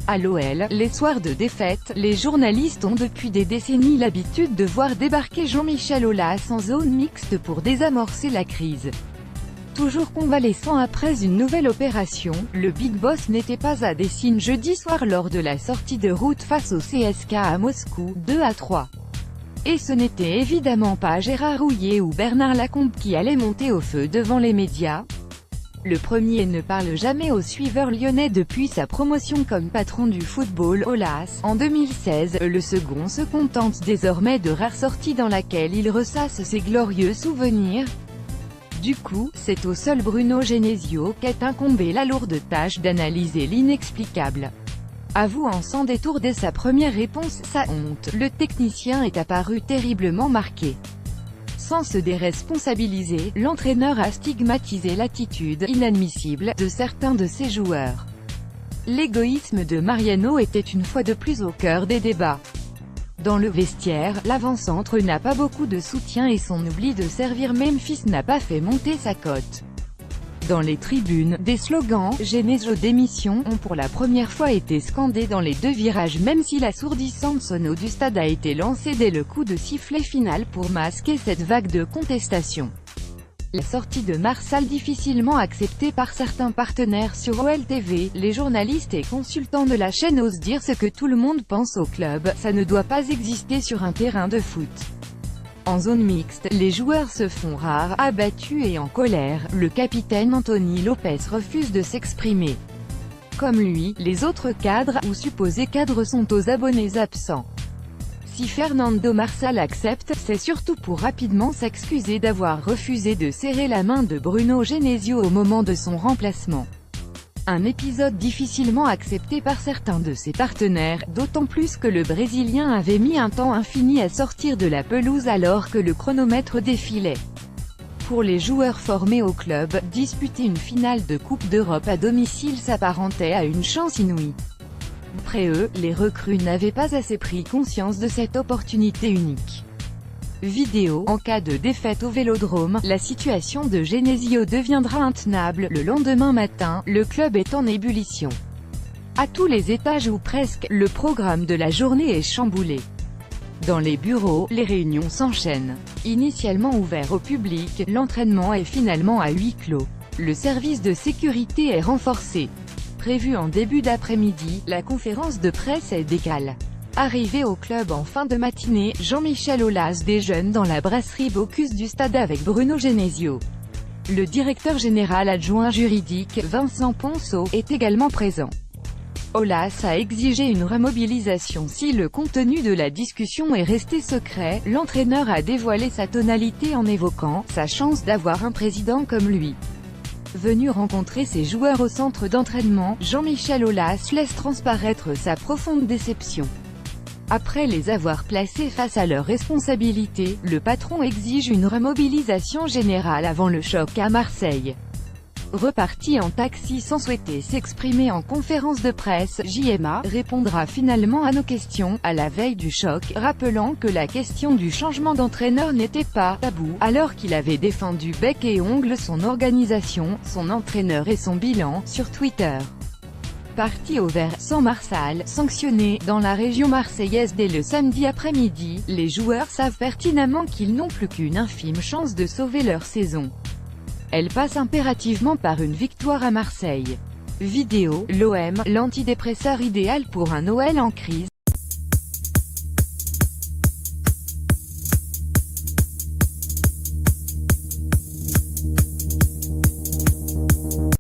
À l'OL, les soirs de défaite, les journalistes ont depuis des décennies l'habitude de voir débarquer Jean-Michel Aulas en zone mixte pour désamorcer la crise. Toujours convalescent après une nouvelle opération, le Big Boss n'était pas à Dessine jeudi soir lors de la sortie de route face au CSKA à Moscou, 2-3. Et ce n'était évidemment pas Gérard Houllier ou Bernard Lacombe qui allaient monter au feu devant les médias. Le premier ne parle jamais aux suiveurs lyonnais depuis sa promotion comme patron du football Aulas en 2016, le second se contente désormais de rares sorties dans laquelle il ressasse ses glorieux souvenirs. Du coup, c'est au seul Bruno Genesio qu'est incombée la lourde tâche d'analyser l'inexplicable. Avouant sans détour dès sa première réponse sa honte, le technicien est apparu terriblement marqué. Sans se déresponsabiliser, l'entraîneur a stigmatisé l'attitude inadmissible de certains de ses joueurs. L'égoïsme de Mariano était une fois de plus au cœur des débats. Dans le vestiaire, l'avant-centre n'a pas beaucoup de soutien et son oubli de servir Memphis n'a pas fait monter sa cote. Dans les tribunes, des slogans « Genesio démission » ont pour la première fois été scandés dans les deux virages même si l'assourdissante sono du stade a été lancée dès le coup de sifflet final pour masquer cette vague de contestation. La sortie de Marsal difficilement acceptée par certains partenaires sur OLTV, les journalistes et consultants de la chaîne osent dire ce que tout le monde pense au club, ça ne doit pas exister sur un terrain de foot. En zone mixte, les joueurs se font rares, abattus et en colère, le capitaine Anthony Lopez refuse de s'exprimer. Comme lui, les autres cadres, ou supposés cadres sont aux abonnés absents. Si Fernando Marsal accepte, c'est surtout pour rapidement s'excuser d'avoir refusé de serrer la main de Bruno Genesio au moment de son remplacement. Un épisode difficilement accepté par certains de ses partenaires, d'autant plus que le Brésilien avait mis un temps infini à sortir de la pelouse alors que le chronomètre défilait. Pour les joueurs formés au club, disputer une finale de Coupe d'Europe à domicile s'apparentait à une chance inouïe. Après eux, les recrues n'avaient pas assez pris conscience de cette opportunité unique. Vidéo. En cas de défaite au Vélodrome, la situation de Genesio deviendra intenable. Le lendemain matin, le club est en ébullition. À tous les étages ou presque, le programme de la journée est chamboulé. Dans les bureaux, les réunions s'enchaînent. Initialement ouvert au public, l'entraînement est finalement à huis clos. Le service de sécurité est renforcé. Prévu en début d'après-midi, la conférence de presse est décalée. Arrivé au club en fin de matinée, Jean-Michel Aulas déjeune dans la brasserie Bocuse du stade avec Bruno Genesio. Le directeur général adjoint juridique, Vincent Ponceau, est également présent. Aulas a exigé une remobilisation si le contenu de la discussion est resté secret. L'entraîneur a dévoilé sa tonalité en évoquant sa chance d'avoir un président comme lui. Venu rencontrer ses joueurs au centre d'entraînement, Jean-Michel Aulas laisse transparaître sa profonde déception. Après les avoir placés face à leurs responsabilités, le patron exige une remobilisation générale avant le choc à Marseille. Reparti en taxi sans souhaiter s'exprimer en conférence de presse, JMA répondra finalement à nos questions, à la veille du choc, rappelant que la question du changement d'entraîneur n'était pas tabou, alors qu'il avait défendu bec et ongle son organisation, son entraîneur et son bilan, sur Twitter. Parti au vert, sans Marsal, sanctionné, dans la région marseillaise dès le samedi après-midi, les joueurs savent pertinemment qu'ils n'ont plus qu'une infime chance de sauver leur saison. Elle passe impérativement par une victoire à Marseille. Vidéo. L'OM, l'antidépresseur idéal pour un Noël en crise.